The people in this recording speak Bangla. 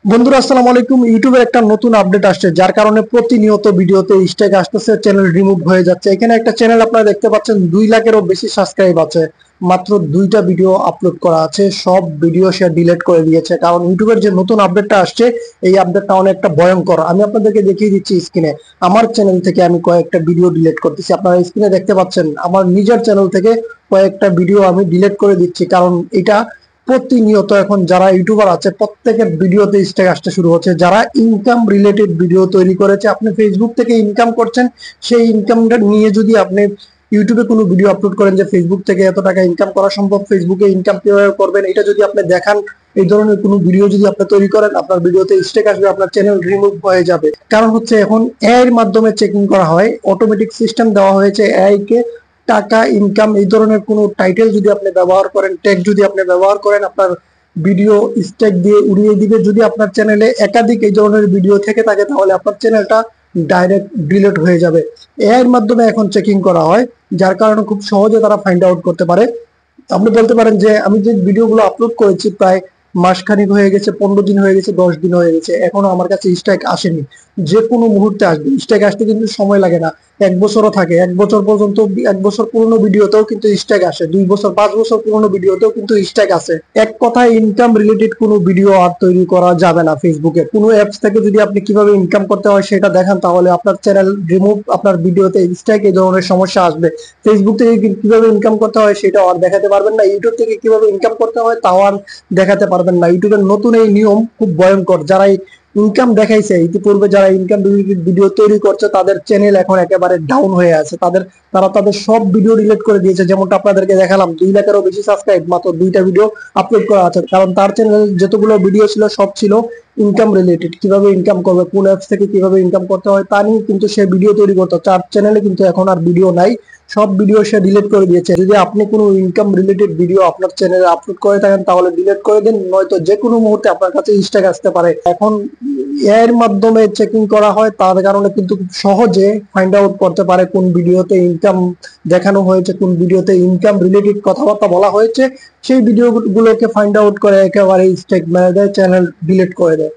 বন্ধুরা আসসালামু আলাইকুম। ইউটিউবের একটা নতুন আপডেট আসছে, যার কারণে প্রতিনিয়ত ভিডিওতে স্ট্রাইক আসতেছে, চ্যানেল রিমুভ হয়ে যাচ্ছে। এখানে একটা চ্যানেল আপনারা দেখতে পাচ্ছেন 2 লাখেরও বেশি সাবস্ক্রাইব আছে, মাত্র 2টা ভিডিও আপলোড করা আছে, সব ভিডিও সে ডিলিট করে দিয়েছে। কারণ ইউটিউবের যে নতুন আপডেটটা আসছে, এই আপডেটটা অনেকটা ভয়ঙ্কর। আমি আপনাদেরকে দেখিয়ে দিচ্ছি স্ক্রিনে। আমার চ্যানেল থেকে আমি কয়েকটা ভিডিও ডিলিট করতেছি, আপনারা স্ক্রিনে দেখতে পাচ্ছেন। আমার নিজের চ্যানেল থেকে কয়েকটা ভিডিও আমি ডিলিট করে দিচ্ছি, কারণ এটা প্রতিনিয়ত এখন যারা ইউটিউবার আছে প্রত্যেকের ভিডিওতে স্ট্রাইক আসতে শুরু হচ্ছে। যারা ইনকাম রিলেটেড ভিডিও তৈরি করেছে, আপনি ফেসবুক থেকে ইনকাম করছেন, সেই ইনকামটা নিয়ে যদি আপনি ইউটিউবে কোনো ভিডিও আপলোড করেন যে ফেসবুক থেকে এত টাকা ইনকাম করা সম্ভব, ফেসবুকে ইনকাম কিভাবে করবেন, এটা যদি আপনি দেখান, এই ধরনের কোনো ভিডিও যদি আপনি তৈরি করেন, আপনার ভিডিওতে স্ট্রাইক আসবে, আপনার চ্যানেল রিমুভ হয়ে যাবে। কারণ হচ্ছে এখন এআই এর মাধ্যমে চেকিং করা হয়, অটোমেটিক সিস্টেম দেওয়া হয়েছে এআই কে। টাকা ইনকাম এই ধরনের কোনো টাইটেল যদি আপনি ব্যবহার করেন, ট্যাগ যদি আপনি ব্যবহার করেন, আপনার ভিডিও স্ট্রাইক দিয়ে উড়িয়ে দিবে। যদি আপনার চ্যানেলে একাধিক এই ধরনের ভিডিও থেকে থাকে, তাহলে আপনার চ্যানেলটা ডাইরেক্ট ডিলিট হয়ে যাবে। এআই এর মাধ্যমে এখন চেকিং করা হয়, যার কারণে খুব সহজে তারা ফাইন্ড আউট করতে পারে। আপনি বলতে পারেন যে আমি যে ভিডিওগুলো আপলোড করেছি প্রায় মাসখানিক হয়ে গেছে, 15 দিন হয়ে গেছে, 10 দিন হয়ে গেছে, এখনো আমার কাছে স্ট্রাইক আসেনি। যে কোনো মুহূর্তে আসবে। স্ট্রাইক আসতে কিন্তু সময় লাগে না, 1 বছরও থাকে। 1 বছর পর্যন্ত, 1 বছর পুরনো ভিডিওতেও কিন্তু স্ট্রাইক আসে, 2 বছর 5 বছর পুরনো ভিডিওতেও কিন্তু স্ট্রাইক আসে। এক কথায় ইনকাম রিলেটেড কোনো ভিডিও আর তৈরি করা যাবে না ফেসবুকে। কোনো অ্যাপস থেকে যদি আপনি কিভাবে ইনকাম করতে হয় সেটা দেখান, তাহলে আপনার চ্যানেল রিমুভ, আপনার ভিডিওতে স্ট্রাইক এই ধরনের সমস্যা আসবে। ফেসবুক থেকে কিভাবে ইনকাম করতে হয় সেটাও আর দেখাতে পারবেন না, ইউটিউব থেকে কিভাবে ইনকাম করতে হয় তাও আর দেখাতে পারবেন না। ইউটিউবের নতুন এই নিয়ম খুব ভয়ঙ্কর। যারা ইনকাম দেখাইছে ইতিপূর্বে, যারা ইনকাম ভিডিও তৈরি করছে, তাদের চ্যানেল এখন একেবারে ডাউন হয়ে আছে। তারা তাদের সব ভিডিও ডিলিট করে দিয়েছে। যেমনটা আপনাদেরকে দেখালাম, 2 লাখেরও বেশি সাবস্ক্রাইব, মাত্র 2টা ভিডিও আপলোড করা আছে। কারণ তার চ্যানেল যতগুলো ভিডিও ছিল সব ছিল ইনকাম রিলেটেড, কিভাবে ইনকাম করবে, কোন অ্যাপস থেকে কিভাবে ইনকাম করতে হয় তা নিয়ে কিন্তু সে ভিডিও তৈরি করতো। তার চ্যানেলে কিন্তু এখন আর ভিডিও নাই, সব ভিডিও সে ডিলিট করে দিয়েছে। যদি আপনি কোনো ইনকাম রিলেটেড ভিডিও আপনার চ্যানেলে আপলোড করে থাকেন, তাহলে ডিলিট করে দিন, নয়তো যে কোনো মুহূর্তে আপনার কাছে স্ট্রাইক আসতে পারে। এখন এর মাধ্যমে চেকিং করা হয়, তার কারণে কিন্তু খুব সহজে ফাইন্ড আউট করতে পারে কোন ভিডিওতে ইনকাম দেখানো হয়েছে, কোন ভিডিওতে ইনকাম রিলেটেড কথাবার্তা বলা হয়েছে। সেই ভিডিও গুলোকে ফাইন্ড আউট করে একেবারে স্ট্রাইক মেরে দেয়, চ্যানেল ডিলিট করে দেয়।